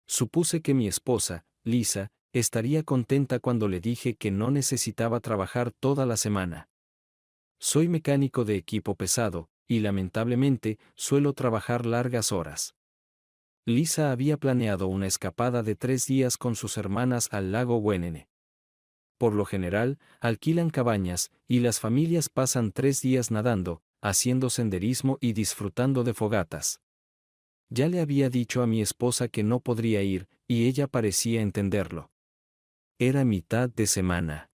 Supuse que mi esposa, Lisa, estaría contenta cuando le dije que no necesitaba trabajar toda la semana. Soy mecánico de equipo pesado, y lamentablemente, suelo trabajar largas horas. Lisa había planeado una escapada de 3 días con sus hermanas al lago Wenene. Por lo general, alquilan cabañas, y las familias pasan 3 días nadando, haciendo senderismo y disfrutando de fogatas. Ya le había dicho a mi esposa que no podría ir, y ella parecía entenderlo. Era mitad de semana.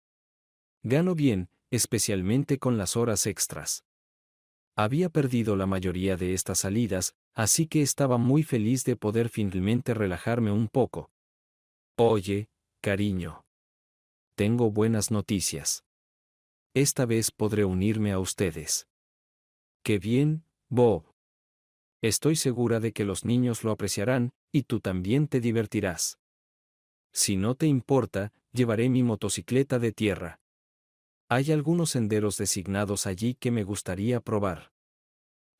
Gano bien, especialmente con las horas extras. Había perdido la mayoría de estas salidas, así que estaba muy feliz de poder finalmente relajarme un poco. Oye, cariño. Tengo buenas noticias. Esta vez podré unirme a ustedes. ¡Qué bien, Bob! Estoy segura de que los niños lo apreciarán, y tú también te divertirás. Si no te importa, llevaré mi motocicleta de tierra. Hay algunos senderos designados allí que me gustaría probar.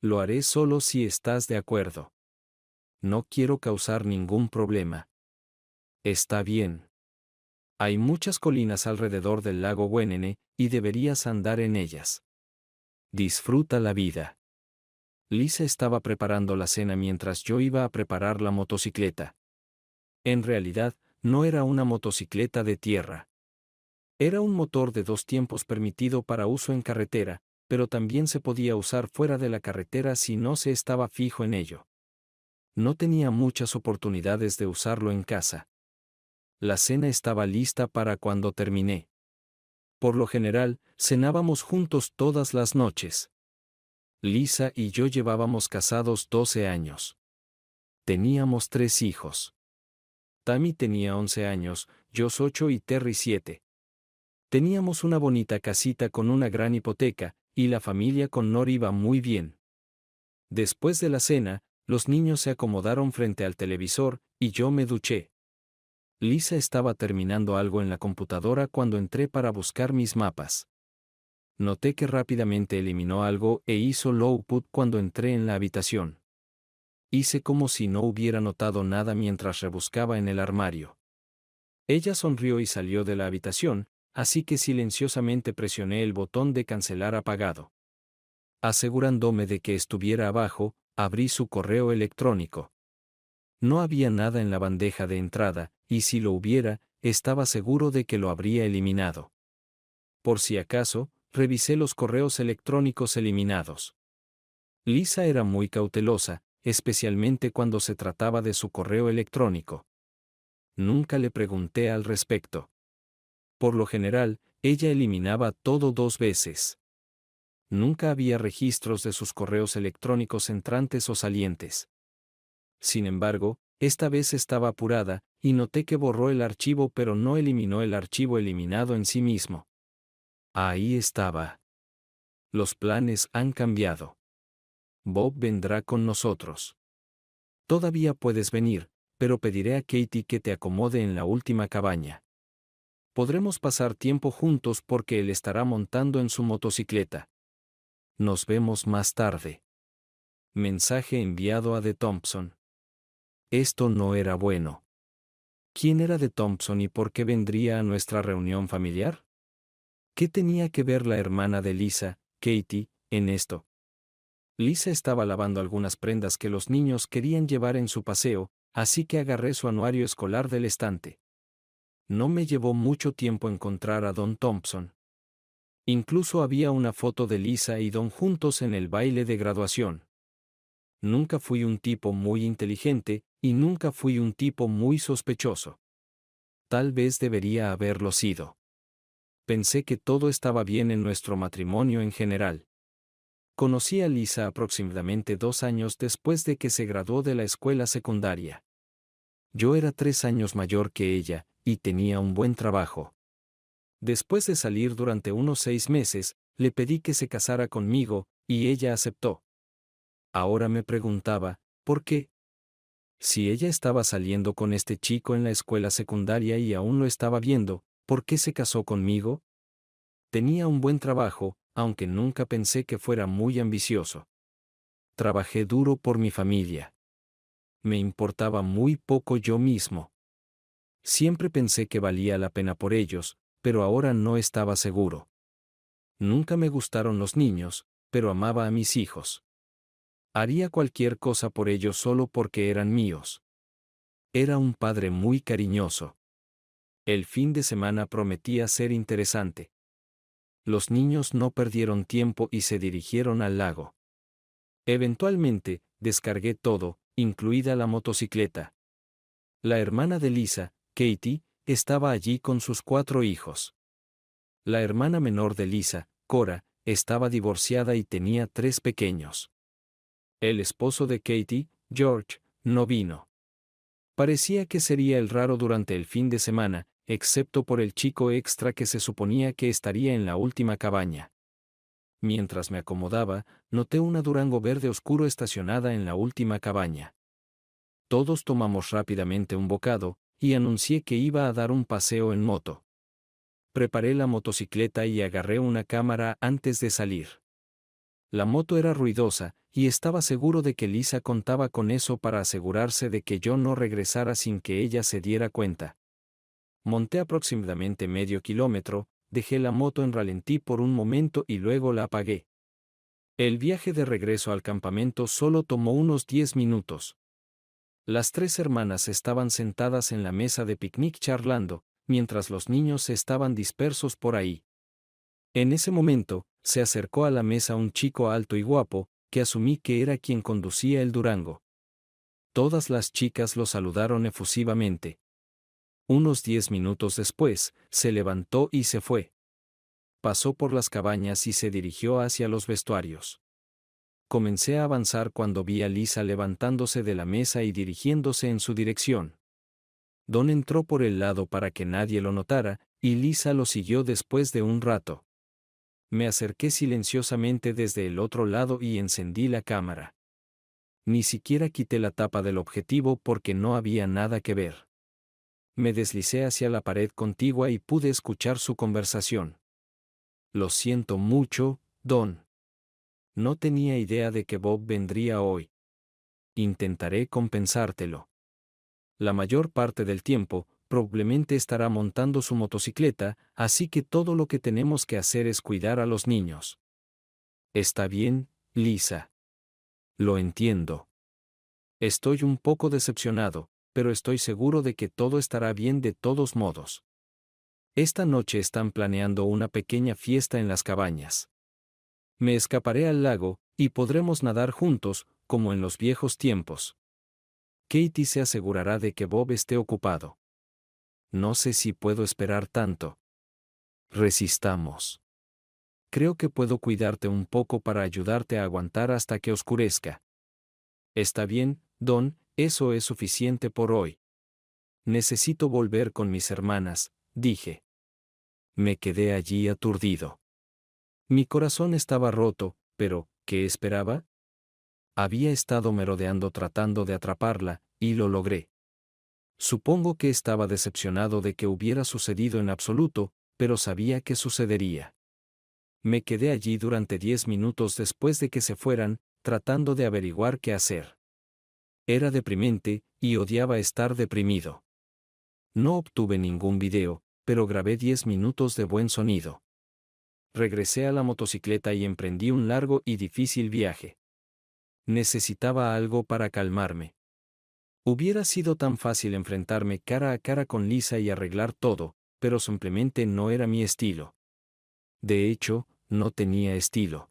Lo haré solo si estás de acuerdo. No quiero causar ningún problema. Está bien. Hay muchas colinas alrededor del lago Wenene, y deberías andar en ellas. Disfruta la vida. Lisa estaba preparando la cena mientras yo iba a preparar la motocicleta. En realidad, no era una motocicleta de tierra. Era un motor de 2 tiempos permitido para uso en carretera, pero también se podía usar fuera de la carretera si no se estaba fijo en ello. No tenía muchas oportunidades de usarlo en casa. La cena estaba lista para cuando terminé. Por lo general, cenábamos juntos todas las noches. Lisa y yo llevábamos casados 12 años. Teníamos 3 hijos. Tammy tenía 11 años, Josh 8 y Terry 7. Teníamos una bonita casita con una gran hipoteca, y la familia con Nor iba muy bien. Después de la cena, los niños se acomodaron frente al televisor, y yo me duché. Lisa estaba terminando algo en la computadora cuando entré para buscar mis mapas. Noté que rápidamente eliminó algo e hizo low put cuando entré en la habitación. Hice como si no hubiera notado nada mientras rebuscaba en el armario. Ella sonrió y salió de la habitación, así que silenciosamente presioné el botón de cancelar apagado. Asegurándome de que estuviera abajo, abrí su correo electrónico. No había nada en la bandeja de entrada, y si lo hubiera, estaba seguro de que lo habría eliminado. Por si acaso, revisé los correos electrónicos eliminados. Lisa era muy cautelosa, especialmente cuando se trataba de su correo electrónico. Nunca le pregunté al respecto. Por lo general, ella eliminaba todo 2 veces. Nunca había registros de sus correos electrónicos entrantes o salientes. Sin embargo, esta vez estaba apurada, y noté que borró el archivo pero no eliminó el archivo eliminado en sí mismo. Ahí estaba. Los planes han cambiado. Bob vendrá con nosotros. Todavía puedes venir, pero pediré a Katie que te acomode en la última cabaña. Podremos pasar tiempo juntos porque él estará montando en su motocicleta. Nos vemos más tarde. Mensaje enviado a De Thompson. Esto no era bueno. ¿Quién era De Thompson y por qué vendría a nuestra reunión familiar? ¿Qué tenía que ver la hermana de Lisa, Katie, en esto? Lisa estaba lavando algunas prendas que los niños querían llevar en su paseo, así que agarré su anuario escolar del estante. No me llevó mucho tiempo encontrar a Don Thompson. Incluso había una foto de Lisa y Don juntos en el baile de graduación. Nunca fui un tipo muy inteligente, y nunca fui un tipo muy sospechoso. Tal vez debería haberlo sido. Pensé que todo estaba bien en nuestro matrimonio en general. Conocí a Lisa aproximadamente 2 años después de que se graduó de la escuela secundaria. Yo era 3 años mayor que ella, y tenía un buen trabajo. Después de salir durante unos 6 meses, le pedí que se casara conmigo, y ella aceptó. Ahora me preguntaba, ¿por qué? Si ella estaba saliendo con este chico en la escuela secundaria y aún lo estaba viendo, ¿por qué se casó conmigo? Tenía un buen trabajo, aunque nunca pensé que fuera muy ambicioso. Trabajé duro por mi familia. me importaba muy poco yo mismo. Siempre pensé que valía la pena por ellos, pero ahora no estaba seguro. Nunca me gustaron los niños, pero amaba a mis hijos. Haría cualquier cosa por ellos solo porque eran míos. Era un padre muy cariñoso. El fin de semana prometía ser interesante. Los niños no perdieron tiempo y se dirigieron al lago. Eventualmente, descargué todo, incluida la motocicleta. La hermana de Lisa, Katie, estaba allí con sus 4 hijos. La hermana menor de Lisa, Cora, estaba divorciada y tenía 3 pequeños. El esposo de Katie, George, no vino. Parecía que sería el raro durante el fin de semana, excepto por el chico extra que se suponía que estaría en la última cabaña. Mientras me acomodaba, noté una Durango verde oscuro estacionada en la última cabaña. Todos tomamos rápidamente un bocado, y anuncié que iba a dar un paseo en moto. Preparé la motocicleta y agarré una cámara antes de salir. La moto era ruidosa, y estaba seguro de que Lisa contaba con eso para asegurarse de que yo no regresara sin que ella se diera cuenta. Monté aproximadamente medio kilómetro, dejé la moto en ralentí por un momento y luego la apagué. El viaje de regreso al campamento solo tomó unos 10 minutos. Las 3 hermanas estaban sentadas en la mesa de picnic charlando, mientras los niños estaban dispersos por ahí. En ese momento, se acercó a la mesa un chico alto y guapo, que asumí que era quien conducía el Durango. Todas las chicas lo saludaron efusivamente. Unos 10 minutos después, se levantó y se fue. Pasó por las cabañas y se dirigió hacia los vestuarios. Comencé a avanzar cuando vi a Lisa levantándose de la mesa y dirigiéndose en su dirección. Don entró por el lado para que nadie lo notara, y Lisa lo siguió después de un rato. Me acerqué silenciosamente desde el otro lado y encendí la cámara. Ni siquiera quité la tapa del objetivo porque no había nada que ver. Me deslicé hacia la pared contigua y pude escuchar su conversación. Lo siento mucho, Don. No tenía idea de que Bob vendría hoy. Intentaré compensártelo. La mayor parte del tiempo, probablemente estará montando su motocicleta, así que todo lo que tenemos que hacer es cuidar a los niños. Está bien, Lisa. Lo entiendo. Estoy un poco decepcionado, pero estoy seguro de que todo estará bien de todos modos. Esta noche están planeando una pequeña fiesta en las cabañas. Me escaparé al lago, y podremos nadar juntos, como en los viejos tiempos. Katie se asegurará de que Bob esté ocupado. No sé si puedo esperar tanto. Resistamos. Creo que puedo cuidarte un poco para ayudarte a aguantar hasta que oscurezca. Está bien, Don, eso es suficiente por hoy. Necesito volver con mis hermanas, dije. Me quedé allí aturdido. Mi corazón estaba roto, pero, ¿qué esperaba? Había estado merodeando tratando de atraparla, y lo logré. Supongo que estaba decepcionado de que hubiera sucedido en absoluto, pero sabía que sucedería. Me quedé allí durante 10 minutos después de que se fueran, tratando de averiguar qué hacer. Era deprimente, y odiaba estar deprimido. No obtuve ningún video, pero grabé 10 minutos de buen sonido. Regresé a la motocicleta y emprendí un largo y difícil viaje. Necesitaba algo para calmarme. Hubiera sido tan fácil enfrentarme cara a cara con Lisa y arreglar todo, pero simplemente no era mi estilo. De hecho, no tenía estilo.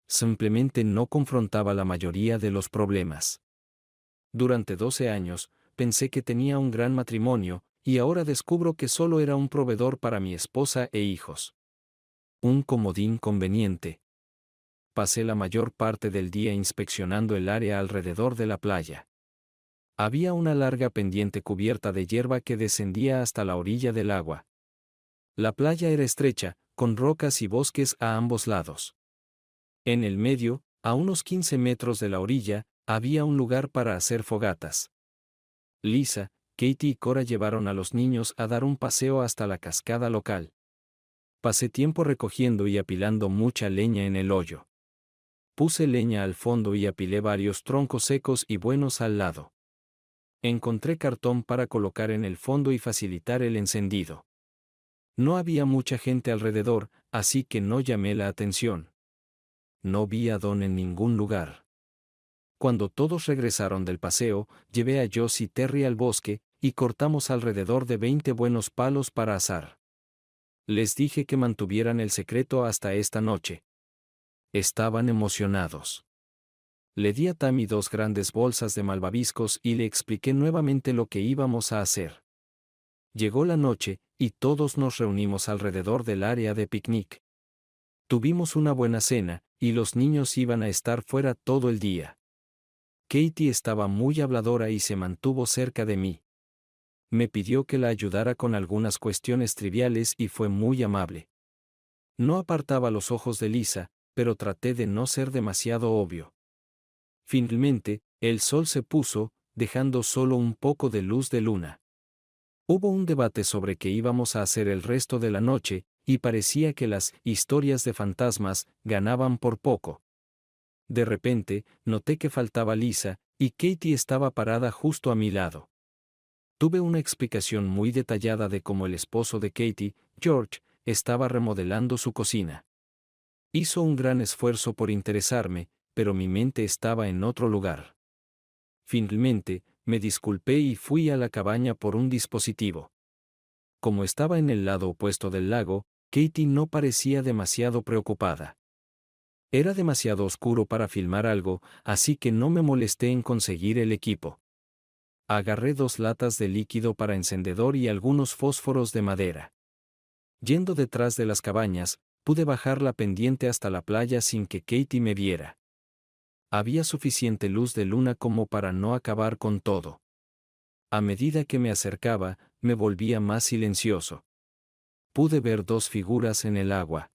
Simplemente no confrontaba la mayoría de los problemas. Durante 12 años, pensé que tenía un gran matrimonio, y ahora descubro que solo era un proveedor para mi esposa e hijos. Un comodín conveniente. Pasé la mayor parte del día inspeccionando el área alrededor de la playa. Había una larga pendiente cubierta de hierba que descendía hasta la orilla del agua. La playa era estrecha, con rocas y bosques a ambos lados. En el medio, a unos 15 metros de la orilla, había un lugar para hacer fogatas. Lisa, Katie y Cora llevaron a los niños a dar un paseo hasta la cascada local. Pasé tiempo recogiendo y apilando mucha leña en el hoyo. Puse leña al fondo y apilé varios troncos secos y buenos al lado. Encontré cartón para colocar en el fondo y facilitar el encendido. No había mucha gente alrededor, así que no llamé la atención. No vi a Don en ningún lugar. Cuando todos regresaron del paseo, llevé a Joss y Terry al bosque, y cortamos alrededor de 20 buenos palos para asar. Les dije que mantuvieran el secreto hasta esta noche. Estaban emocionados. Le di a Tammy 2 grandes bolsas de malvaviscos y le expliqué nuevamente lo que íbamos a hacer. Llegó la noche, y todos nos reunimos alrededor del área de picnic. Tuvimos una buena cena, y los niños iban a estar fuera todo el día. Katie estaba muy habladora y se mantuvo cerca de mí. Me pidió que la ayudara con algunas cuestiones triviales y fue muy amable. No apartaba los ojos de Lisa, pero traté de no ser demasiado obvio. Finalmente, el sol se puso, dejando solo un poco de luz de luna. Hubo un debate sobre qué íbamos a hacer el resto de la noche, y parecía que las historias de fantasmas ganaban por poco. De repente, noté que faltaba Lisa, y Katie estaba parada justo a mi lado. Tuve una explicación muy detallada de cómo el esposo de Katie, George, estaba remodelando su cocina. Hizo un gran esfuerzo por interesarme, pero mi mente estaba en otro lugar. Finalmente, me disculpé y fui a la cabaña por un dispositivo. Como estaba en el lado opuesto del lago, Katie no parecía demasiado preocupada. Era demasiado oscuro para filmar algo, así que no me molesté en conseguir el equipo. Agarré 2 latas de líquido para encendedor y algunos fósforos de madera. Yendo detrás de las cabañas, pude bajar la pendiente hasta la playa sin que Katie me viera. Había suficiente luz de luna como para no acabar con todo. A medida que me acercaba, me volvía más silencioso. Pude ver 2 figuras en el agua.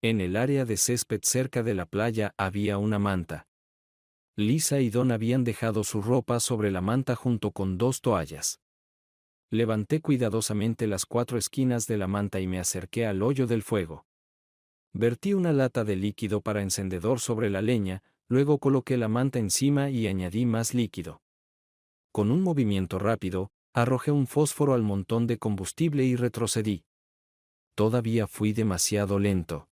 En el área de césped cerca de la playa había una manta. Lisa y Don habían dejado su ropa sobre la manta junto con 2 toallas. Levanté cuidadosamente las 4 esquinas de la manta y me acerqué al hoyo del fuego. Vertí una lata de líquido para encendedor sobre la leña, luego coloqué la manta encima y añadí más líquido. Con un movimiento rápido, arrojé un fósforo al montón de combustible y retrocedí. Todavía fui demasiado lento.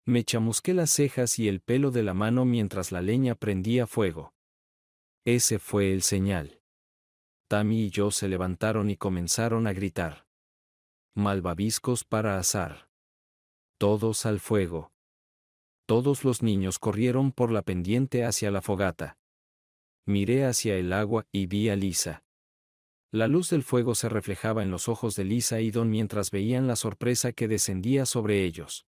Me chamusqué las cejas y el pelo de la mano mientras la leña prendía fuego. Ese fue el señal. Tammy y yo se levantaron y comenzaron a gritar. Malvaviscos para asar. Todos al fuego. Todos los niños corrieron por la pendiente hacia la fogata. Miré hacia el agua y vi a Lisa. La luz del fuego se reflejaba en los ojos de Lisa y Don mientras veían la sorpresa que descendía sobre ellos.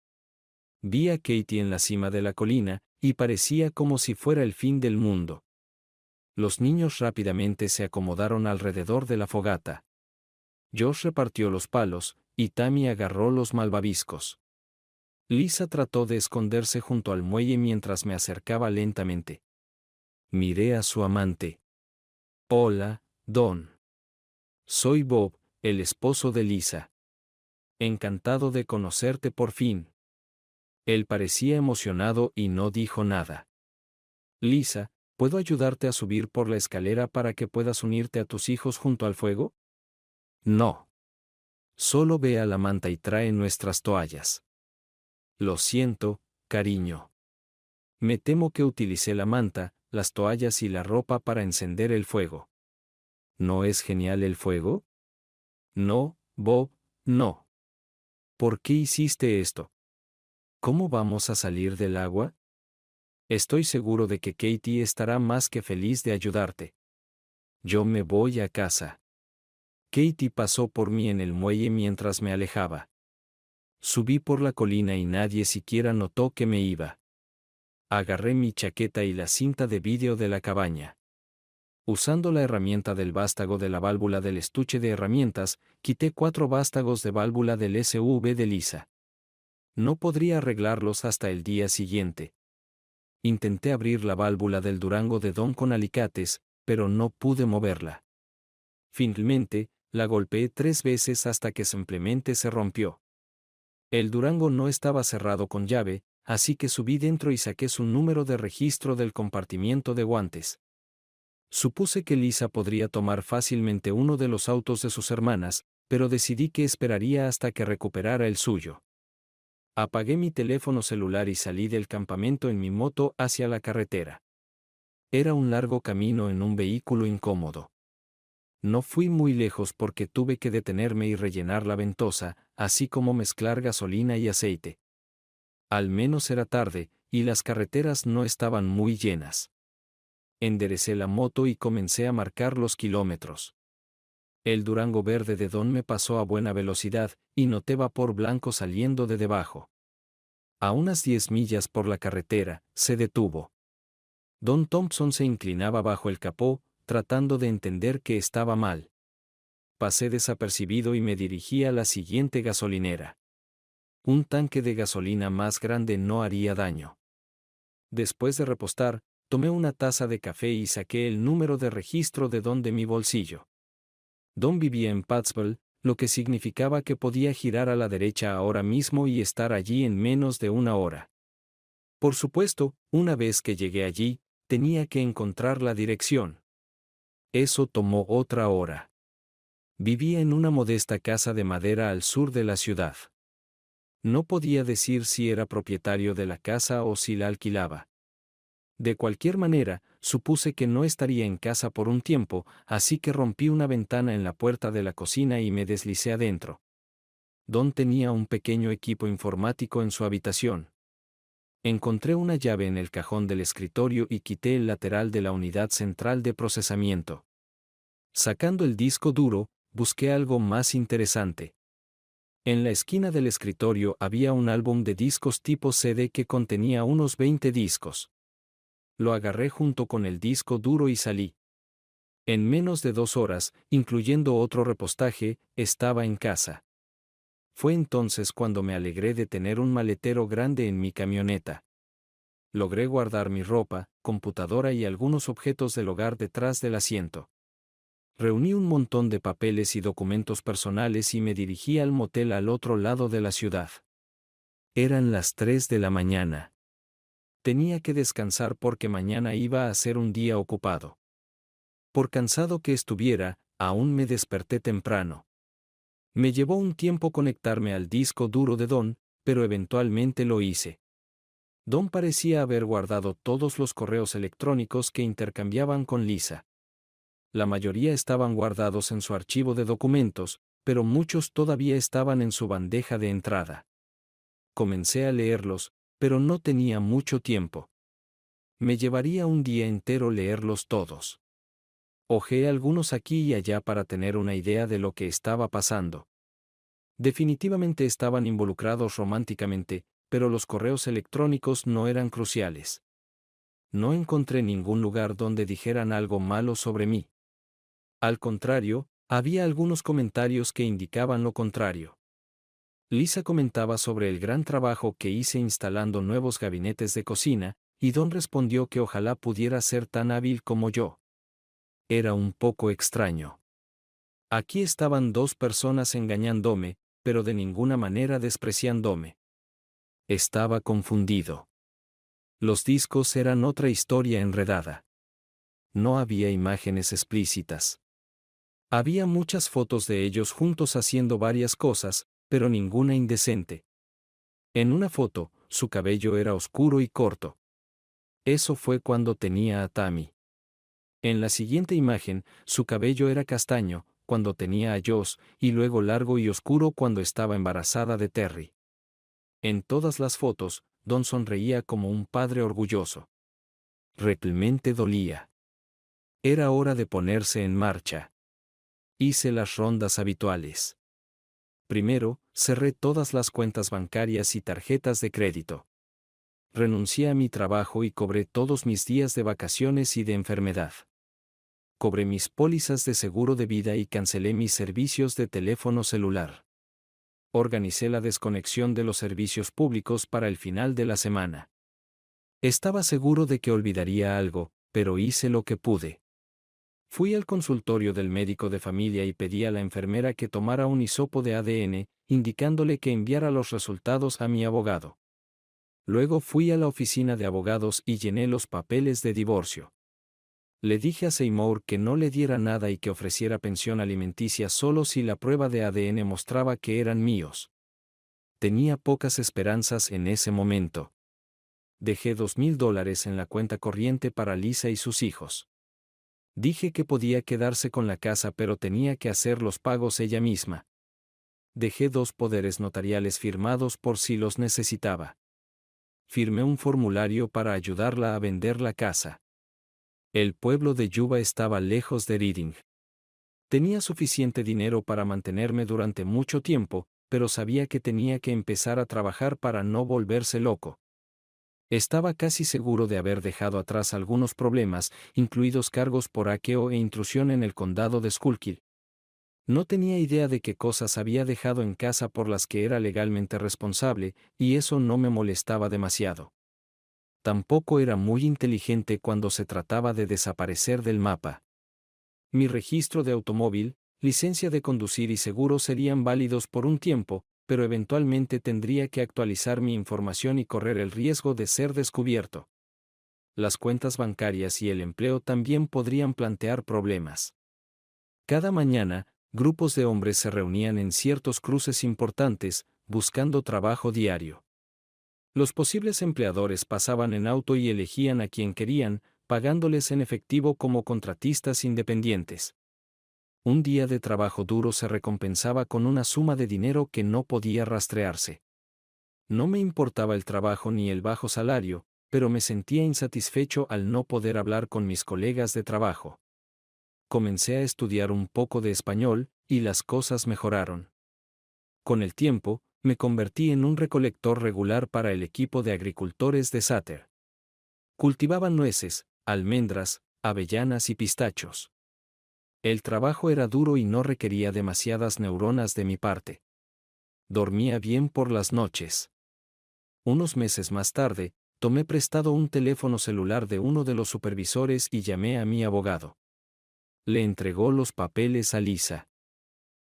Vi a Katie en la cima de la colina, y parecía como si fuera el fin del mundo. Los niños rápidamente se acomodaron alrededor de la fogata. Josh repartió los palos, y Tammy agarró los malvaviscos. Lisa trató de esconderse junto al muelle mientras me acercaba lentamente. Miré a su amante. Hola, Don. Soy Bob, el esposo de Lisa. Encantado de conocerte por fin. Él parecía emocionado y no dijo nada. Lisa, ¿puedo ayudarte a subir por la escalera para que puedas unirte a tus hijos junto al fuego? No. Solo ve a la manta y trae nuestras toallas. Lo siento, cariño. Me temo que utilicé la manta, las toallas y la ropa para encender el fuego. ¿No es genial el fuego? No, Bob, no. ¿Por qué hiciste esto? ¿Cómo vamos a salir del agua? Estoy seguro de que Katie estará más que feliz de ayudarte. Yo me voy a casa. Katie pasó por mí en el muelle mientras me alejaba. Subí por la colina y nadie siquiera notó que me iba. Agarré mi chaqueta y la cinta de vídeo de la cabaña. Usando la herramienta del vástago de la válvula del estuche de herramientas, quité 4 vástagos de válvula del SUV de Lisa. No podría arreglarlos hasta el día siguiente. Intenté abrir la válvula del Durango de Don con alicates, pero no pude moverla. Finalmente, la golpeé 3 veces hasta que simplemente se rompió. El Durango no estaba cerrado con llave, así que subí dentro y saqué su número de registro del compartimiento de guantes. Supuse que Lisa podría tomar fácilmente uno de los autos de sus hermanas, pero decidí que esperaría hasta que recuperara el suyo. Apagué mi teléfono celular y salí del campamento en mi moto hacia la carretera. Era un largo camino en un vehículo incómodo. No fui muy lejos porque tuve que detenerme y rellenar la ventosa, así como mezclar gasolina y aceite. Al menos era tarde, y las carreteras no estaban muy llenas. Enderecé la moto y comencé a marcar los kilómetros. El Durango verde de Don me pasó a buena velocidad, y noté vapor blanco saliendo de debajo. A unas 10 millas por la carretera, se detuvo. Don Thompson se inclinaba bajo el capó, tratando de entender que estaba mal. Pasé desapercibido y me dirigí a la siguiente gasolinera. Un tanque de gasolina más grande no haría daño. Después de repostar, tomé una taza de café y saqué el número de registro de Don de mi bolsillo. Don vivía en Pattsville, lo que significaba que podía girar a la derecha ahora mismo y estar allí en menos de una hora. Por supuesto, una vez que llegué allí, tenía que encontrar la dirección. Eso tomó otra hora. Vivía en una modesta casa de madera al sur de la ciudad. No podía decir si era propietario de la casa o si la alquilaba. De cualquier manera, supuse que no estaría en casa por un tiempo, así que rompí una ventana en la puerta de la cocina y me deslicé adentro. Don tenía un pequeño equipo informático en su habitación. Encontré una llave en el cajón del escritorio y quité el lateral de la unidad central de procesamiento. Sacando el disco duro, busqué algo más interesante. En la esquina del escritorio había un álbum de discos tipo CD que contenía unos 20 discos. Lo agarré junto con el disco duro y salí. En menos de 2 horas, incluyendo otro repostaje, estaba en casa. Fue entonces cuando me alegré de tener un maletero grande en mi camioneta. Logré guardar mi ropa, computadora y algunos objetos del hogar detrás del asiento. Reuní un montón de papeles y documentos personales y me dirigí al motel al otro lado de la ciudad. Eran las 3 de la mañana. Tenía que descansar porque mañana iba a ser un día ocupado. Por cansado que estuviera, aún me desperté temprano. Me llevó un tiempo conectarme al disco duro de Don, pero eventualmente lo hice. Don parecía haber guardado todos los correos electrónicos que intercambiaban con Lisa. La mayoría estaban guardados en su archivo de documentos, pero muchos todavía estaban en su bandeja de entrada. Comencé a leerlos, pero no tenía mucho tiempo. Me llevaría un día entero leerlos todos. Hojeé algunos aquí y allá para tener una idea de lo que estaba pasando. Definitivamente estaban involucrados románticamente, pero los correos electrónicos no eran cruciales. No encontré ningún lugar donde dijeran algo malo sobre mí. Al contrario, había algunos comentarios que indicaban lo contrario. Lisa comentaba sobre el gran trabajo que hice instalando nuevos gabinetes de cocina, y Don respondió que ojalá pudiera ser tan hábil como yo. Era un poco extraño. Aquí estaban 2 personas engañándome, pero de ninguna manera despreciándome. Estaba confundido. Los discos eran otra historia enredada. No había imágenes explícitas. Había muchas fotos de ellos juntos haciendo varias cosas, pero ninguna indecente. En una foto, su cabello era oscuro y corto. Eso fue cuando tenía a Tammy. En la siguiente imagen, su cabello era castaño, cuando tenía a Joss, y luego largo y oscuro cuando estaba embarazada de Terry. En todas las fotos, Don sonreía como un padre orgulloso. Realmente dolía. Era hora de ponerse en marcha. Hice las rondas habituales. Primero, cerré todas las cuentas bancarias y tarjetas de crédito. Renuncié a mi trabajo y cobré todos mis días de vacaciones y de enfermedad. Cobré mis pólizas de seguro de vida y cancelé mis servicios de teléfono celular. Organicé la desconexión de los servicios públicos para el final de la semana. Estaba seguro de que olvidaría algo, pero hice lo que pude. Fui al consultorio del médico de familia y pedí a la enfermera que tomara un hisopo de ADN, indicándole que enviara los resultados a mi abogado. Luego fui a la oficina de abogados y llené los papeles de divorcio. Le dije a Seymour que no le diera nada y que ofreciera pensión alimenticia solo si la prueba de ADN mostraba que eran míos. Tenía pocas esperanzas en ese momento. Dejé $2,000 en la cuenta corriente para Lisa y sus hijos. Dije que podía quedarse con la casa pero tenía que hacer los pagos ella misma. Dejé 2 poderes notariales firmados por si los necesitaba. Firmé un formulario para ayudarla a vender la casa. El pueblo de Yuba estaba lejos de Reading. Tenía suficiente dinero para mantenerme durante mucho tiempo, pero sabía que tenía que empezar a trabajar para no volverse loco. Estaba casi seguro de haber dejado atrás algunos problemas, incluidos cargos por hackeo e intrusión en el condado de Schuylkill. No tenía idea de qué cosas había dejado en casa por las que era legalmente responsable, y eso no me molestaba demasiado. Tampoco era muy inteligente cuando se trataba de desaparecer del mapa. Mi registro de automóvil, licencia de conducir y seguro serían válidos por un tiempo, pero eventualmente tendría que actualizar mi información y correr el riesgo de ser descubierto. Las cuentas bancarias y el empleo también podrían plantear problemas. Cada mañana, grupos de hombres se reunían en ciertos cruces importantes, buscando trabajo diario. Los posibles empleadores pasaban en auto y elegían a quien querían, pagándoles en efectivo como contratistas independientes. Un día de trabajo duro se recompensaba con una suma de dinero que no podía rastrearse. No me importaba el trabajo ni el bajo salario, pero me sentía insatisfecho al no poder hablar con mis colegas de trabajo. Comencé a estudiar un poco de español, y las cosas mejoraron. Con el tiempo, me convertí en un recolector regular para el equipo de agricultores de Sater. Cultivaban nueces, almendras, avellanas y pistachos. El trabajo era duro y no requería demasiadas neuronas de mi parte. Dormía bien por las noches. Unos meses más tarde, tomé prestado un teléfono celular de uno de los supervisores y llamé a mi abogado. Le entregó los papeles a Lisa.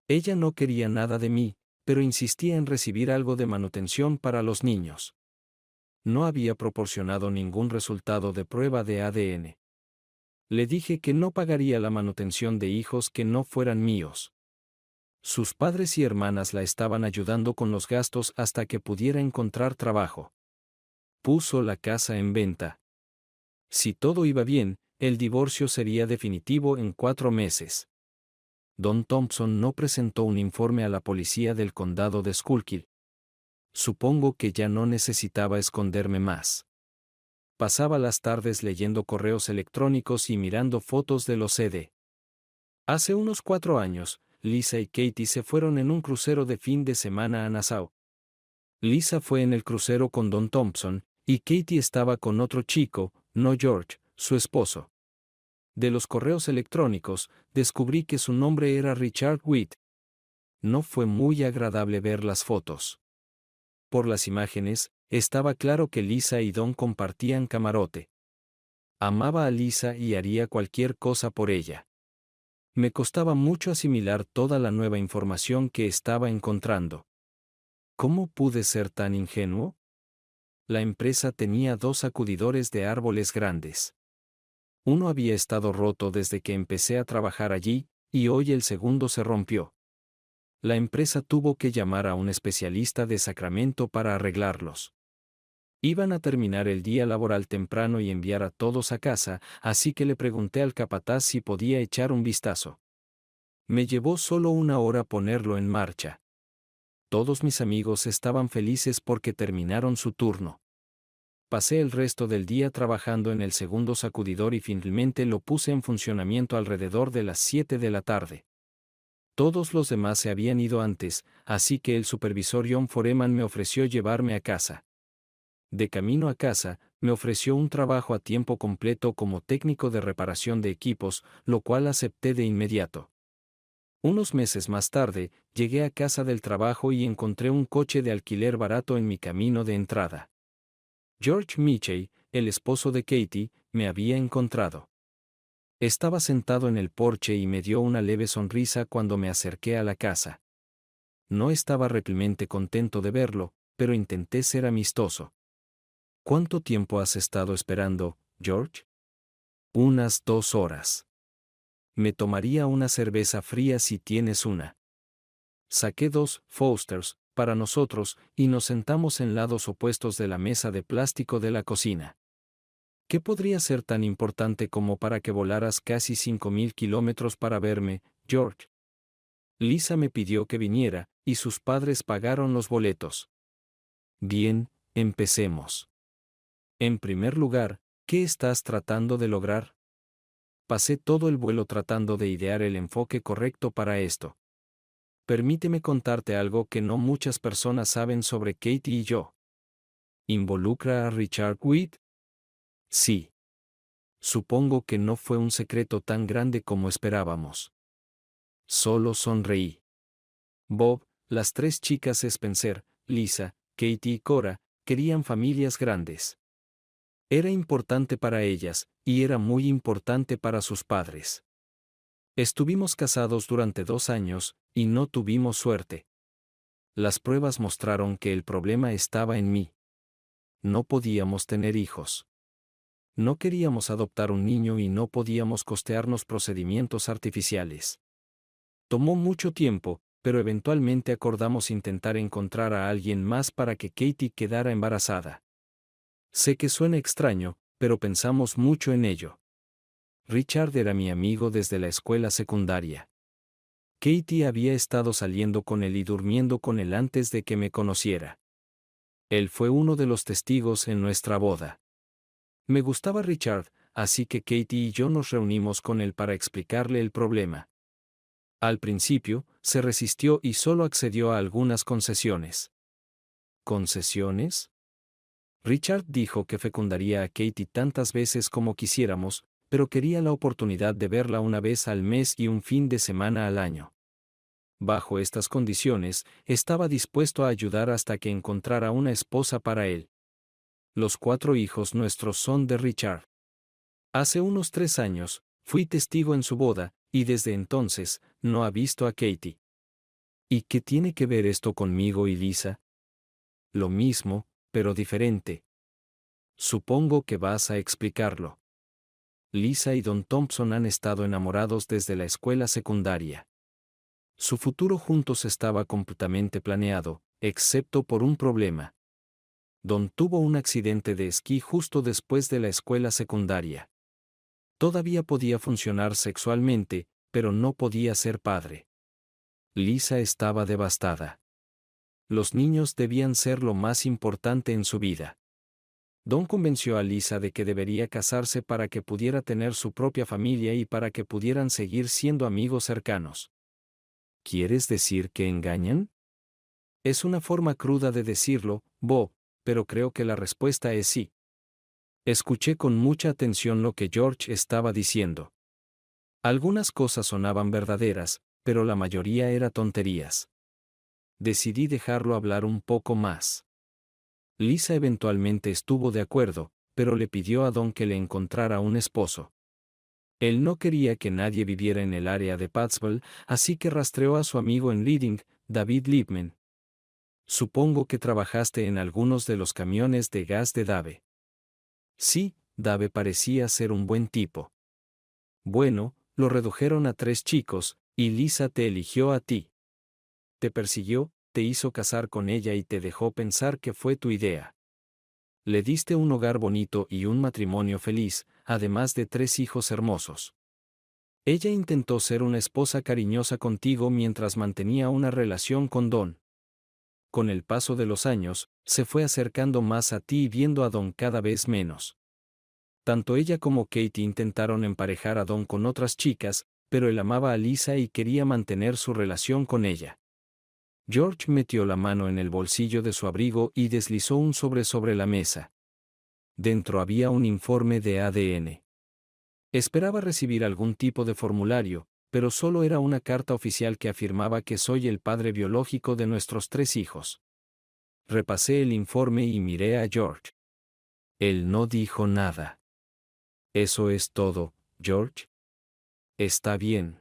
Ella no quería nada de mí, pero insistía en recibir algo de manutención para los niños. No había proporcionado ningún resultado de prueba de ADN. Le dije que no pagaría la manutención de hijos que no fueran míos. Sus padres y hermanas la estaban ayudando con los gastos hasta que pudiera encontrar trabajo. Puso la casa en venta. Si todo iba bien, el divorcio sería definitivo en 4 meses. Don Thompson no presentó un informe a la policía del condado de Schuylkill. Supongo que ya no necesitaba esconderme más. Pasaba las tardes leyendo correos electrónicos y mirando fotos de los CD. Hace unos 4 años, Lisa y Katie se fueron en un crucero de fin de semana a Nassau. Lisa fue en el crucero con Don Thompson, y Katie estaba con otro chico, no George, su esposo. De los correos electrónicos, descubrí que su nombre era Richard Witt. No fue muy agradable ver las fotos. Por las imágenes, estaba claro que Lisa y Don compartían camarote. Amaba a Lisa y haría cualquier cosa por ella. Me costaba mucho asimilar toda la nueva información que estaba encontrando. ¿Cómo pude ser tan ingenuo? La empresa tenía 2 sacudidores de árboles grandes. Uno había estado roto desde que empecé a trabajar allí, y hoy el segundo se rompió. La empresa tuvo que llamar a un especialista de Sacramento para arreglarlos. Iban a terminar el día laboral temprano y enviar a todos a casa, así que le pregunté al capataz si podía echar un vistazo. Me llevó solo 1 hora ponerlo en marcha. Todos mis amigos estaban felices porque terminaron su turno. Pasé el resto del día trabajando en el segundo sacudidor y finalmente lo puse en funcionamiento alrededor de las 7 de la tarde. Todos los demás se habían ido antes, así que el supervisor John Foreman me ofreció llevarme a casa. De camino a casa, me ofreció un trabajo a tiempo completo como técnico de reparación de equipos, lo cual acepté de inmediato. Unos meses más tarde, llegué a casa del trabajo y encontré un coche de alquiler barato en mi camino de entrada. George Mitchell, el esposo de Katie, me había encontrado. Estaba sentado en el porche y me dio una leve sonrisa cuando me acerqué a la casa. No estaba realmente contento de verlo, pero intenté ser amistoso. ¿Cuánto tiempo has estado esperando, George? Unas 2 horas. Me tomaría una cerveza fría si tienes una. Saqué 2 Fosters para nosotros y nos sentamos en lados opuestos de la mesa de plástico de la cocina. ¿Qué podría ser tan importante como para que volaras casi 5.000 kilómetros para verme, George? Lisa me pidió que viniera, y sus padres pagaron los boletos. Bien, empecemos. En primer lugar, ¿qué estás tratando de lograr? Pasé todo el vuelo tratando de idear el enfoque correcto para esto. Permíteme contarte algo que no muchas personas saben sobre Katie y yo. ¿Involucra a Richard Witt? Sí. Supongo que no fue un secreto tan grande como esperábamos. Solo sonreí. Bob, las 3 chicas Spencer, Lisa, Katie y Cora, querían familias grandes. Era importante para ellas, y era muy importante para sus padres. Estuvimos casados durante 2 años, y no tuvimos suerte. Las pruebas mostraron que el problema estaba en mí. No podíamos tener hijos. No queríamos adoptar un niño y no podíamos costearnos procedimientos artificiales. Tomó mucho tiempo, pero eventualmente acordamos intentar encontrar a alguien más para que Katie quedara embarazada. Sé que suena extraño, pero pensamos mucho en ello. Richard era mi amigo desde la escuela secundaria. Katie había estado saliendo con él y durmiendo con él antes de que me conociera. Él fue uno de los testigos en nuestra boda. Me gustaba Richard, así que Katie y yo nos reunimos con él para explicarle el problema. Al principio, se resistió y solo accedió a algunas concesiones. ¿Concesiones? Richard dijo que fecundaría a Katie tantas veces como quisiéramos, pero quería la oportunidad de verla una vez al mes y un fin de semana al año. Bajo estas condiciones, estaba dispuesto a ayudar hasta que encontrara una esposa para él. Los 4 hijos nuestros son de Richard. Hace unos 3 años, fui testigo en su boda, y desde entonces, no ha visto a Katie. ¿Y qué tiene que ver esto conmigo y Lisa? Lo mismo, pero diferente. Supongo que vas a explicarlo. Lisa y Don Thompson han estado enamorados desde la escuela secundaria. Su futuro juntos estaba completamente planeado, excepto por un problema. Don tuvo un accidente de esquí justo después de la escuela secundaria. Todavía podía funcionar sexualmente, pero no podía ser padre. Lisa estaba devastada. Los niños debían ser lo más importante en su vida. Don convenció a Lisa de que debería casarse para que pudiera tener su propia familia y para que pudieran seguir siendo amigos cercanos. ¿Quieres decir que engañan? Es una forma cruda de decirlo, Bob, pero creo que la respuesta es sí. Escuché con mucha atención lo que George estaba diciendo. Algunas cosas sonaban verdaderas, pero la mayoría era tonterías. Decidí dejarlo hablar un poco más. Lisa eventualmente estuvo de acuerdo, pero le pidió a Don que le encontrara un esposo. Él no quería que nadie viviera en el área de Pattsville, así que rastreó a su amigo en Reading, David Liebman. Supongo que trabajaste en algunos de los camiones de gas de Dave. Sí, Dave parecía ser un buen tipo. Bueno, lo redujeron a 3 chicos, y Lisa te eligió a ti. Te persiguió, te hizo casar con ella y te dejó pensar que fue tu idea. Le diste un hogar bonito y un matrimonio feliz, además de 3 hijos hermosos. Ella intentó ser una esposa cariñosa contigo mientras mantenía una relación con Don. Con el paso de los años, se fue acercando más a ti y viendo a Don cada vez menos. Tanto ella como Katie intentaron emparejar a Don con otras chicas, pero él amaba a Lisa y quería mantener su relación con ella. George metió la mano en el bolsillo de su abrigo y deslizó un sobre la mesa. Dentro había un informe de ADN. Esperaba recibir algún tipo de formulario, pero solo era una carta oficial que afirmaba que soy el padre biológico de nuestros 3 hijos. Repasé el informe y miré a George. Él no dijo nada. ¿Eso es todo, George? Está bien.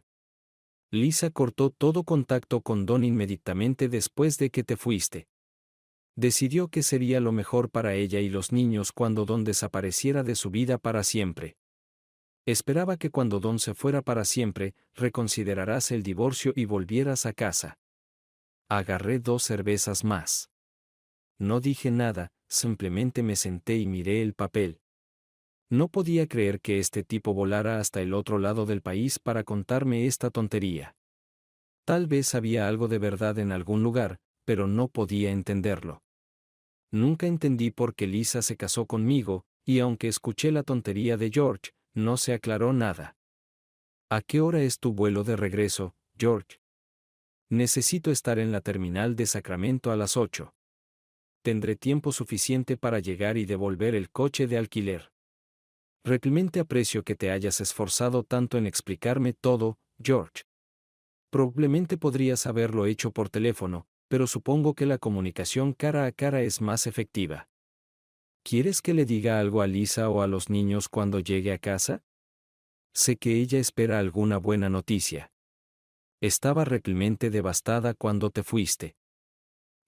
Lisa cortó todo contacto con Don inmediatamente después de que te fuiste. Decidió que sería lo mejor para ella y los niños cuando Don desapareciera de su vida para siempre. Esperaba que cuando Don se fuera para siempre, reconsideraras el divorcio y volvieras a casa. Agarré 2 cervezas más. No dije nada, simplemente me senté y miré el papel. No podía creer que este tipo volara hasta el otro lado del país para contarme esta tontería. Tal vez había algo de verdad en algún lugar, pero no podía entenderlo. Nunca entendí por qué Lisa se casó conmigo, y aunque escuché la tontería de George, no se aclaró nada. ¿A qué hora es tu vuelo de regreso, George? Necesito estar en la terminal de Sacramento a las 8. Tendré tiempo suficiente para llegar y devolver el coche de alquiler. Realmente aprecio que te hayas esforzado tanto en explicarme todo, George. Probablemente podrías haberlo hecho por teléfono, pero supongo que la comunicación cara a cara es más efectiva. ¿Quieres que le diga algo a Lisa o a los niños cuando llegue a casa? Sé que ella espera alguna buena noticia. Estaba realmente devastada cuando te fuiste.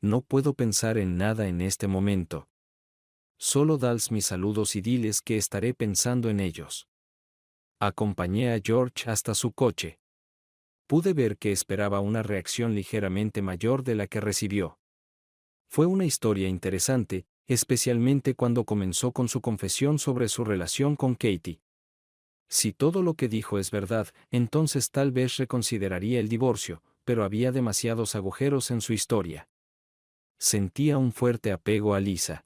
No puedo pensar en nada en este momento. Solo dales mis saludos y diles que estaré pensando en ellos. Acompañé a George hasta su coche. Pude ver que esperaba una reacción ligeramente mayor de la que recibió. Fue una historia interesante, especialmente cuando comenzó con su confesión sobre su relación con Katie. Si todo lo que dijo es verdad, entonces tal vez reconsideraría el divorcio, pero había demasiados agujeros en su historia. Sentía un fuerte apego a Lisa.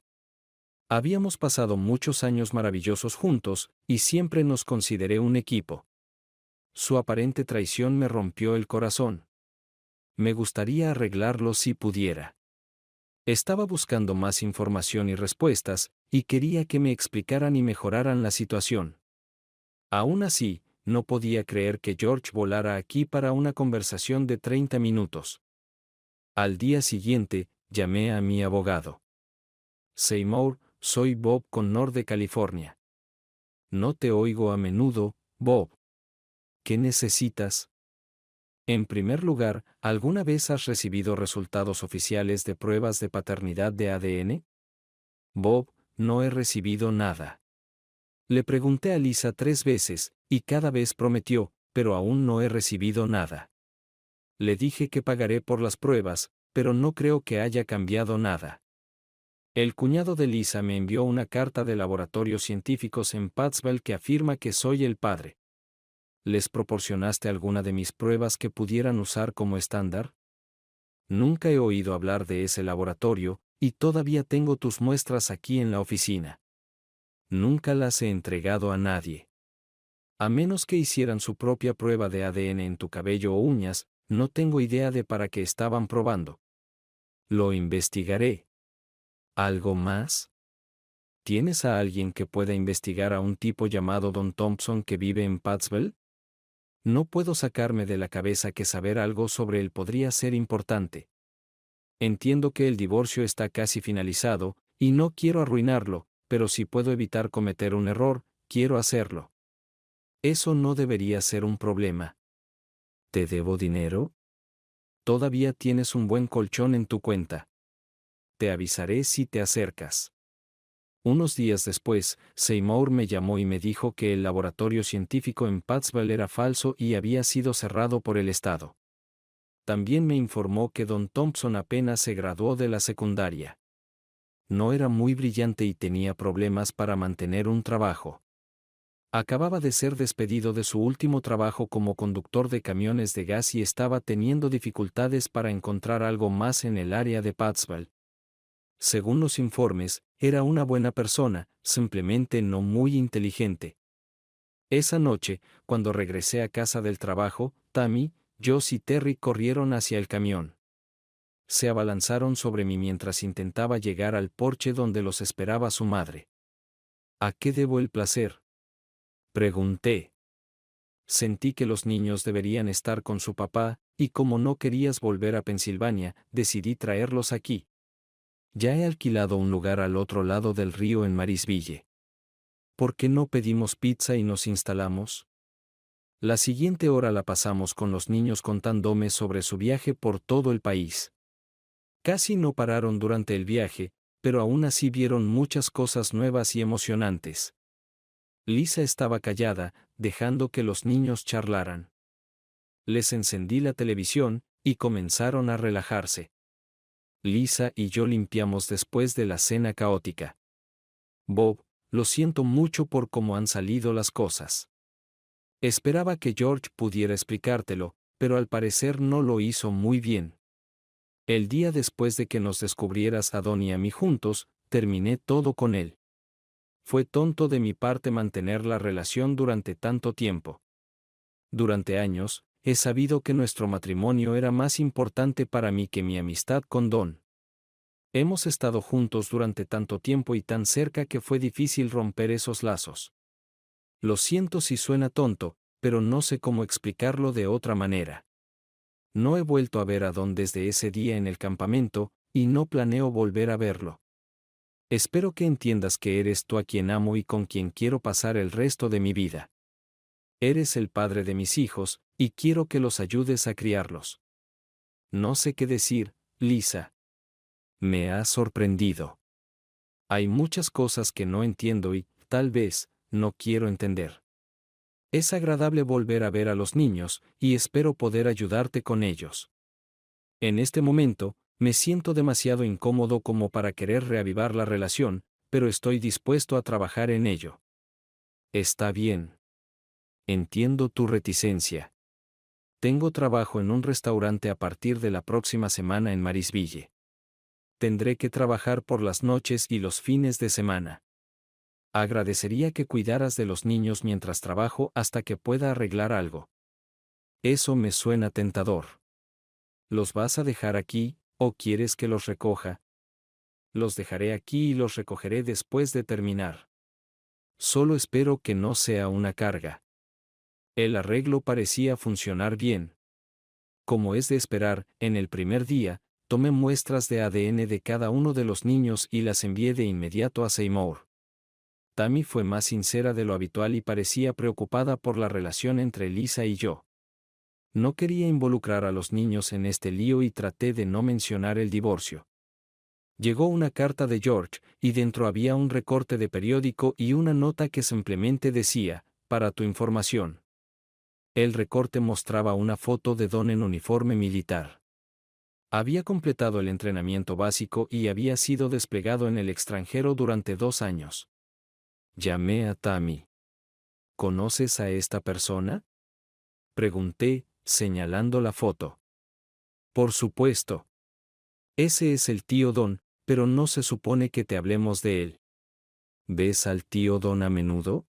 Habíamos pasado muchos años maravillosos juntos, y siempre nos consideré un equipo. Su aparente traición me rompió el corazón. Me gustaría arreglarlo si pudiera. Estaba buscando más información y respuestas, y quería que me explicaran y mejoraran la situación. Aún así, no podía creer que George volara aquí para una conversación de 30 minutos. Al día siguiente, llamé a mi abogado. Seymour, soy Bob Connor de California. No te oigo a menudo, Bob. ¿Qué necesitas? En primer lugar, ¿alguna vez has recibido resultados oficiales de pruebas de paternidad de ADN? Bob, no he recibido nada. Le pregunté a Lisa 3 veces, y cada vez prometió, pero aún no he recibido nada. Le dije que pagaré por las pruebas, pero no creo que haya cambiado nada. El cuñado de Lisa me envió una carta de laboratorios científicos en Pattsville que afirma que soy el padre. ¿Les proporcionaste alguna de mis pruebas que pudieran usar como estándar? Nunca he oído hablar de ese laboratorio, y todavía tengo tus muestras aquí en la oficina. Nunca las he entregado a nadie. A menos que hicieran su propia prueba de ADN en tu cabello o uñas, no tengo idea de para qué estaban probando. Lo investigaré. ¿Algo más? ¿Tienes a alguien que pueda investigar a un tipo llamado Don Thompson que vive en Pattsville? No puedo sacarme de la cabeza que saber algo sobre él podría ser importante. Entiendo que el divorcio está casi finalizado, y no quiero arruinarlo, pero si puedo evitar cometer un error, quiero hacerlo. Eso no debería ser un problema. ¿Te debo dinero? Todavía tienes un buen colchón en tu cuenta. Te avisaré si te acercas. Unos días después, Seymour me llamó y me dijo que el laboratorio científico en Pattsville era falso y había sido cerrado por el Estado. También me informó que Don Thompson apenas se graduó de la secundaria. No era muy brillante y tenía problemas para mantener un trabajo. Acababa de ser despedido de su último trabajo como conductor de camiones de gas y estaba teniendo dificultades para encontrar algo más en el área de Pattsville. Según los informes, era una buena persona, simplemente no muy inteligente. Esa noche, cuando regresé a casa del trabajo, Tammy, Joss y Terry corrieron hacia el camión. Se abalanzaron sobre mí mientras intentaba llegar al porche donde los esperaba su madre. ¿A qué debo el placer?, pregunté. Sentí que los niños deberían estar con su papá, y como no querías volver a Pensilvania, decidí traerlos aquí. Ya he alquilado un lugar al otro lado del río en Marysville. ¿Por qué no pedimos pizza y nos instalamos? La siguiente hora la pasamos con los niños contándome sobre su viaje por todo el país. Casi no pararon durante el viaje, pero aún así vieron muchas cosas nuevas y emocionantes. Lisa estaba callada, dejando que los niños charlaran. Les encendí la televisión, y comenzaron a relajarse. Lisa y yo limpiamos después de la cena caótica. Bob, lo siento mucho por cómo han salido las cosas. Esperaba que George pudiera explicártelo, pero al parecer no lo hizo muy bien. El día después de que nos descubrieras a Don y a mí juntos, terminé todo con él. Fue tonto de mi parte mantener la relación durante tanto tiempo. Durante años, he sabido que nuestro matrimonio era más importante para mí que mi amistad con Don. Hemos estado juntos durante tanto tiempo y tan cerca que fue difícil romper esos lazos. Lo siento si suena tonto, pero no sé cómo explicarlo de otra manera. No he vuelto a ver a Don desde ese día en el campamento, y no planeo volver a verlo. Espero que entiendas que eres tú a quien amo y con quien quiero pasar el resto de mi vida. Eres el padre de mis hijos, y quiero que los ayudes a criarlos. No sé qué decir, Lisa. Me has sorprendido. Hay muchas cosas que no entiendo y, tal vez, no quiero entender. Es agradable volver a ver a los niños, y espero poder ayudarte con ellos. En este momento, me siento demasiado incómodo como para querer reavivar la relación, pero estoy dispuesto a trabajar en ello. Está bien. Entiendo tu reticencia. Tengo trabajo en un restaurante a partir de la próxima semana en Marisville. Tendré que trabajar por las noches y los fines de semana. Agradecería que cuidaras de los niños mientras trabajo hasta que pueda arreglar algo. Eso me suena tentador. ¿Los vas a dejar aquí, o quieres que los recoja? Los dejaré aquí y los recogeré después de terminar. Solo espero que no sea una carga. El arreglo parecía funcionar bien. Como es de esperar, en el primer día, tomé muestras de ADN de cada uno de los niños y las envié de inmediato a Seymour. Tammy fue más sincera de lo habitual y parecía preocupada por la relación entre Lisa y yo. No quería involucrar a los niños en este lío y traté de no mencionar el divorcio. Llegó una carta de George, y dentro había un recorte de periódico y una nota que simplemente decía, para tu información. El recorte mostraba una foto de Don en uniforme militar. Había completado el entrenamiento básico y había sido desplegado en el extranjero durante 2 años. Llamé a Tammy. ¿Conoces a esta persona? Pregunté, señalando la foto. Por supuesto. Ese es el tío Don, pero no se supone que te hablemos de él. ¿Ves al tío Don a menudo?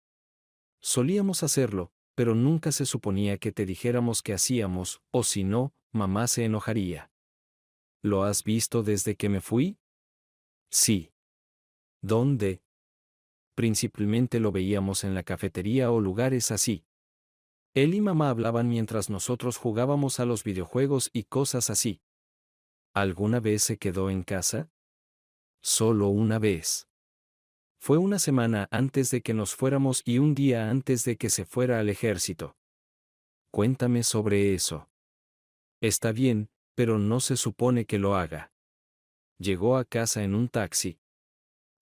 Solíamos hacerlo, pero nunca se suponía que te dijéramos qué hacíamos, o si no, mamá se enojaría. ¿Lo has visto desde que me fui? Sí. ¿Dónde? Principalmente lo veíamos en la cafetería o lugares así. Él y mamá hablaban mientras nosotros jugábamos a los videojuegos y cosas así. ¿Alguna vez se quedó en casa? Solo una vez. Fue una semana antes de que nos fuéramos y un día antes de que se fuera al ejército. Cuéntame sobre eso. Está bien, pero no se supone que lo haga. Llegó a casa en un taxi.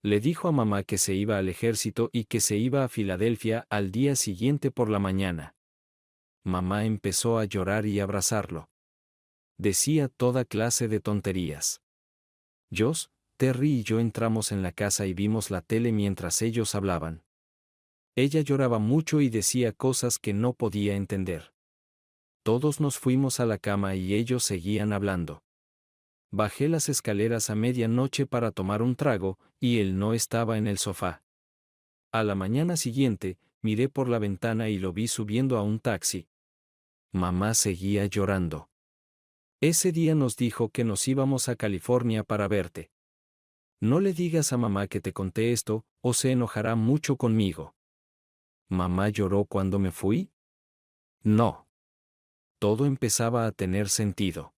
Le dijo a mamá que se iba al ejército y que se iba a Filadelfia al día siguiente por la mañana. Mamá empezó a llorar y abrazarlo. Decía toda clase de tonterías. Josh, Terry y yo entramos en la casa y vimos la tele mientras ellos hablaban. Ella lloraba mucho y decía cosas que no podía entender. Todos nos fuimos a la cama y ellos seguían hablando. Bajé las escaleras a medianoche para tomar un trago, y él no estaba en el sofá. A la mañana siguiente, miré por la ventana y lo vi subiendo a un taxi. Mamá seguía llorando. Ese día nos dijo que nos íbamos a California para verte. No le digas a mamá que te conté esto, o se enojará mucho conmigo. ¿Mamá lloró cuando me fui? No. Todo empezaba a tener sentido.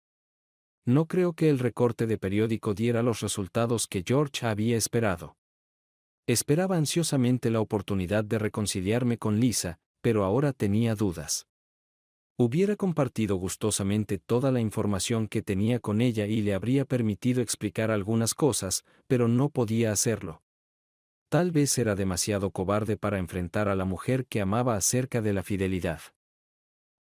No creo que el recorte de periódico diera los resultados que George había esperado. Esperaba ansiosamente la oportunidad de reconciliarme con Lisa, pero ahora tenía dudas. Hubiera compartido gustosamente toda la información que tenía con ella y le habría permitido explicar algunas cosas, pero no podía hacerlo. Tal vez era demasiado cobarde para enfrentar a la mujer que amaba acerca de la fidelidad.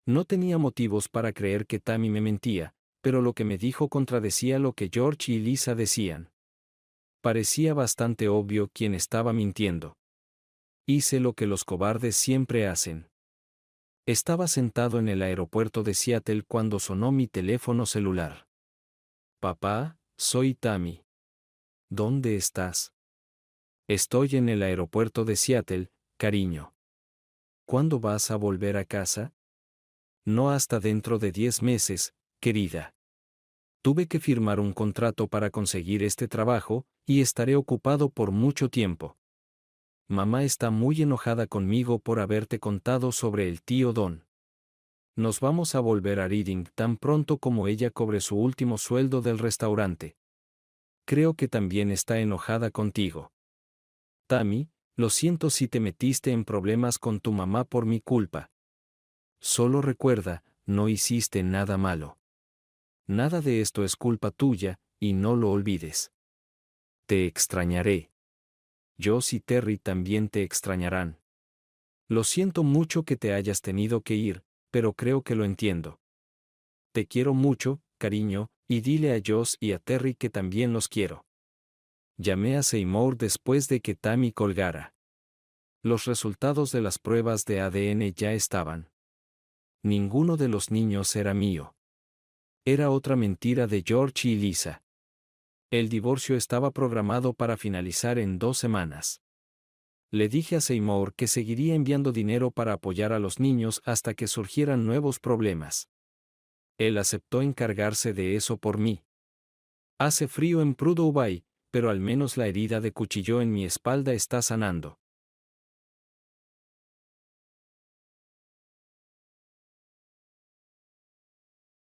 No tenía motivos para creer que Tammy me mentía, pero lo que me dijo contradecía lo que George y Lisa decían. Parecía bastante obvio quién estaba mintiendo. Hice lo que los cobardes siempre hacen. Estaba sentado en el aeropuerto de Seattle cuando sonó mi teléfono celular. Papá, soy Tammy. ¿Dónde estás? Estoy en el aeropuerto de Seattle, cariño. ¿Cuándo vas a volver a casa? No hasta dentro de 10 meses, querida. Tuve que firmar un contrato para conseguir este trabajo, y estaré ocupado por mucho tiempo. Mamá está muy enojada conmigo por haberte contado sobre el tío Don. Nos vamos a volver a Reading tan pronto como ella cobre su último sueldo del restaurante. Creo que también está enojada contigo. Tammy, lo siento si te metiste en problemas con tu mamá por mi culpa. Solo recuerda, no hiciste nada malo. Nada de esto es culpa tuya, y no lo olvides. Te extrañaré. Joss y Terry también te extrañarán. Lo siento mucho que te hayas tenido que ir, pero creo que lo entiendo. Te quiero mucho, cariño, y dile a Joss y a Terry que también los quiero. Llamé a Seymour después de que Tammy colgara. Los resultados de las pruebas de ADN ya estaban. Ninguno de los niños era mío. Era otra mentira de George y Lisa. El divorcio estaba programado para finalizar en 2 semanas. Le dije a Seymour que seguiría enviando dinero para apoyar a los niños hasta que surgieran nuevos problemas. Él aceptó encargarse de eso por mí. Hace frío en Prudhoe Bay, pero al menos la herida de cuchillo en mi espalda está sanando.